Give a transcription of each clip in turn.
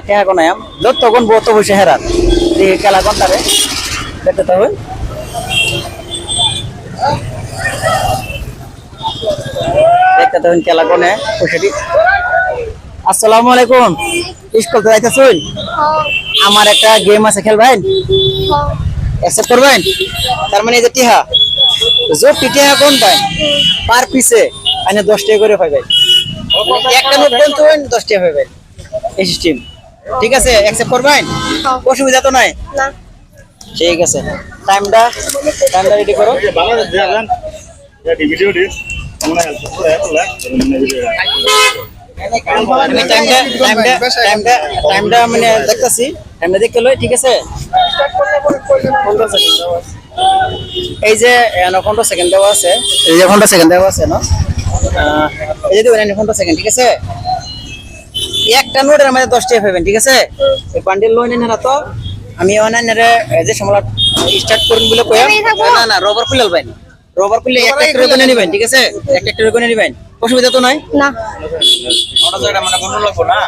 টেহা কোনায়াম যত তখন বহুত বসে হেরান এই খেলা কোনটারে দেখতে হবে দেখতে তখন খেলা কোনে বসেটি আসসালামু আলাইকুম স্কুল তো যাইতেছুন আমার একটা গেম আছে খেলবেন অ্যাকসেপ্ট করবেন তার মানে এই যে টিহা জোর টিহা কোন পাই পার পিসে আইনে 10 টাকা করে পাইবেন একটা নোট কোন তুই 10 টাকা পাইবেন এই সিস্টেম ঠিক আছে অ্যাকসেপ্ট করবেন অসুবিধা তো নাই না ঠিক আছে টাইমটা রেডি করো বাংলাদেশ দেন এই ভিডিও দিস আমরা হেল্প করে টাইমটা মানে দেখতেছি টাইমটা দেখতে লই ঠিক আছে এই যে 15 সেকেন্ড দেওয়া আছে এই যে 15 সেকেন্ড দেওয়া আছে না এই যে 15 সেকেন্ড ঠিক আছে একটা নোটের মধ্যে 10 টাকা পাবেন ঠিক আছে এই বান্ডেল লই নেন না তো আমি অনলাইনে যে সমলা স্টার্ট করুন বলে কই না রবার খুলে লবেন রবার খুলে একটা করে কোনে নেবেন ঠিক আছে একটা করে কোনে নেবেন অসুবিধা তো নাই না ওটা জায়গা মানে বন্ধ লাগবো না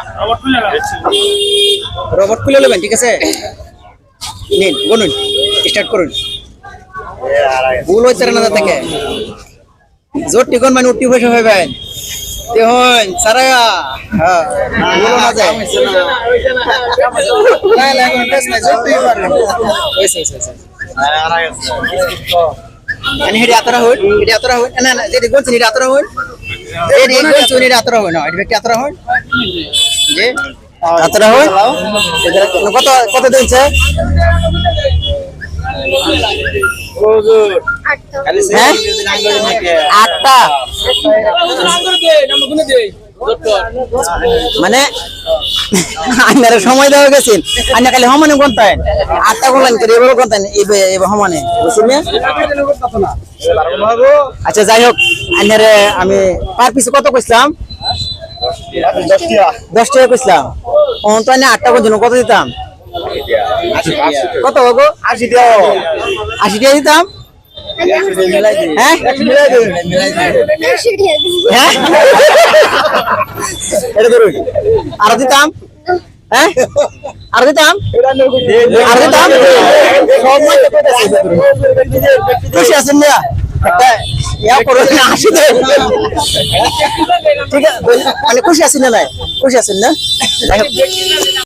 রবার খুলে লবেন ঠিক আছে নিন গুনুন স্টার্ট করুন ভুল হইছে না থেকে জোর টিকন মানে উঠি বসে হইবেন তে হন সারা হ্যাঁ ভুল না যায় না না এখন টেস্ট না জোর তুই পারবে ওইসে आणि हे यात्रा होईल ना ना जे गोंच नि यात्रा होईल जे गोंच नि यात्रा होईल ना व्यक्ती यात्रा होईल जे यात्रा होईल কত কত দিনছে হুজুর হ্যাঁ 8টা মানে আন্নারে সময় দেওয়া গেছেন আন্না খালি সমানে কোনটায় 8টা গোলান করে এভাবে কোনটায় এই সমানে বুঝছেন না আচ্ছা যাই হোক আন্নারে আমি পার পিছে কত কইছিলাম 10 টাকা কইছিলাম অন তো আন্না 8টা কোন কত দিতাম কত গো 80 টাকা 80 টাকা দিতাম হ্যাঁ এটা ধরুন আর দিতাম হ্যাঁ আর দিতাম খুশি আছেন না একটা ইয়া করো না আসি ঠিক আছে মানে খুশি আছেন না খুশি আছেন না